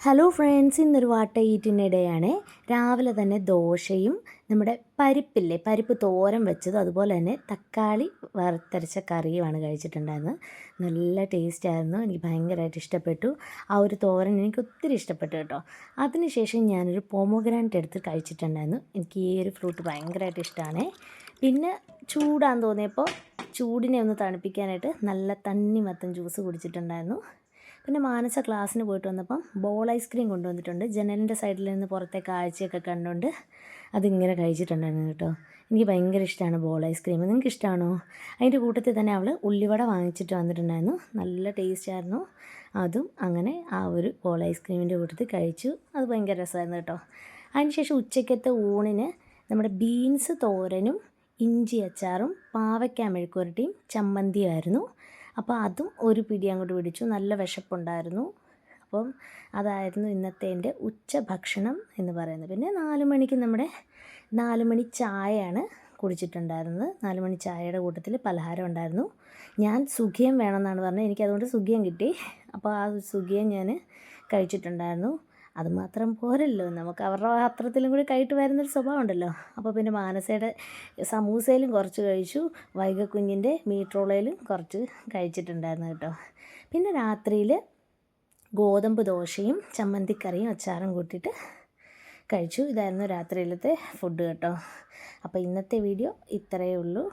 Hello friends, ഇന്നൊരു വാട്ട ഈറ്റിൻ്റെ ഡേയാണ്. രാവിലെ തന്നെ ദോശയും നമ്മുടെ പരിപ്പില്ലേ, പരിപ്പ് തോരൻ വെച്ചതും അതുപോലെ തന്നെ തക്കാളി വറുത്തരച്ച കറിയുമാണ് കഴിച്ചിട്ടുണ്ടായിരുന്നത്. നല്ല ടേസ്റ്റായിരുന്നു, എനിക്ക് ഭയങ്കരമായിട്ട് ഇഷ്ടപ്പെട്ടു. ആ ഒരു തോരൻ എനിക്ക് ഒത്തിരി ഇഷ്ടപ്പെട്ടു കേട്ടോ. അതിനുശേഷം ഞാനൊരു പോമോഗ്രാനറ്റ് എടുത്ത് കഴിച്ചിട്ടുണ്ടായിരുന്നു. എനിക്ക് ഈ ഒരു ഫ്രൂട്ട് ഭയങ്കരമായിട്ട് ഇഷ്ടമാണ്. പിന്നെ ചൂടാന്ന് തോന്നിയപ്പോൾ ചൂടിനെ ഒന്ന് തണുപ്പിക്കാനായിട്ട് നല്ല തണ്ണിമത്തൻ ജ്യൂസ് കുടിച്ചിട്ടുണ്ടായിരുന്നു. പിന്നെ മാനസ ക്ലാസ്സിന് പോയിട്ട് വന്നപ്പം ബോൾ ഐസ്ക്രീം കൊണ്ടുവന്നിട്ടുണ്ട്. ജനലിൻ്റെ സൈഡിൽ നിന്ന് പുറത്തെ കാഴ്ചയൊക്കെ കണ്ടുകൊണ്ട് അതിങ്ങനെ കഴിച്ചിട്ടുണ്ടായിരുന്നു കേട്ടോ. എനിക്ക് ഭയങ്കര ഇഷ്ടമാണ് ബോൾ ഐസ്ക്രീം. നിങ്ങൾക്ക് ഇഷ്ടമാണോ? അതിൻ്റെ കൂട്ടത്തിൽ തന്നെ അവൾ ഉള്ളിവട വാങ്ങിച്ചിട്ട് വന്നിട്ടുണ്ടായിരുന്നു. നല്ല ടേസ്റ്റ് ആയിരുന്നു അതും. അങ്ങനെ ആ ഒരു ബോൾ ഐസ്ക്രീമിൻ്റെ കൂട്ടത്തിൽ കഴിച്ചു. അത് ഭയങ്കര രസമായിരുന്നു കേട്ടോ. അതിനുശേഷം ഉച്ചയ്ക്കത്തെ ഊണിന് നമ്മുടെ ബീൻസ് തോരനും ഇഞ്ചി അച്ചാറും പാവയ്ക്ക മെഴുക്കുവരട്ടിയും ചമ്മന്തിയുമായിരുന്നു. അപ്പോൾ അതും ഒരു പിടി അങ്ങോട്ട് പിടിച്ചു. നല്ല വിശപ്പുണ്ടായിരുന്നു. അപ്പം അതായിരുന്നു ഇന്നത്തെ എൻ്റെ ഉച്ചഭക്ഷണം എന്ന് പറയുന്നത്. പിന്നെ 4 മണിക്ക് നമ്മുടെ 4 മണി ചായയാണ് കുടിച്ചിട്ടുണ്ടായിരുന്നത്. 4 മണി ചായയുടെ കൂട്ടത്തിൽ പലഹാരം ഉണ്ടായിരുന്നു. ഞാൻ സുഖിയൻ വേണമെന്നാണ് പറഞ്ഞത്. എനിക്കതുകൊണ്ട് സുഖിയൻ കിട്ടി. അപ്പോൾ ആ സുഖിയൻ ഞാൻ കഴിച്ചിട്ടുണ്ടായിരുന്നു. അതുമാത്രം പോരല്ലോ, നമുക്ക് അവരുടെ പാത്രത്തിലും കൂടി കൈയിട്ട് വരുന്നൊരു സ്വഭാവം ഉണ്ടല്ലോ. അപ്പോൾ പിന്നെ മാനസയുടെ സമൂസയിലും കുറച്ച് കഴിച്ചു, വൈഗക്കുഞ്ഞിൻ്റെ മീറ്റ് റോളയിലും കുറച്ച് കഴിച്ചിട്ടുണ്ടായിരുന്നു കേട്ടോ. പിന്നെ രാത്രിയിൽ ഗോതമ്പ് ദോശയും ചമ്മന്തിക്കറിയും അച്ചാറും കൂട്ടിയിട്ട് കഴിച്ചു. ഇതായിരുന്നു രാത്രിയിലത്തെ ഫുഡ് കേട്ടോ. അപ്പോൾ ഇന്നത്തെ വീഡിയോ ഇത്രയേ ഉള്ളൂ.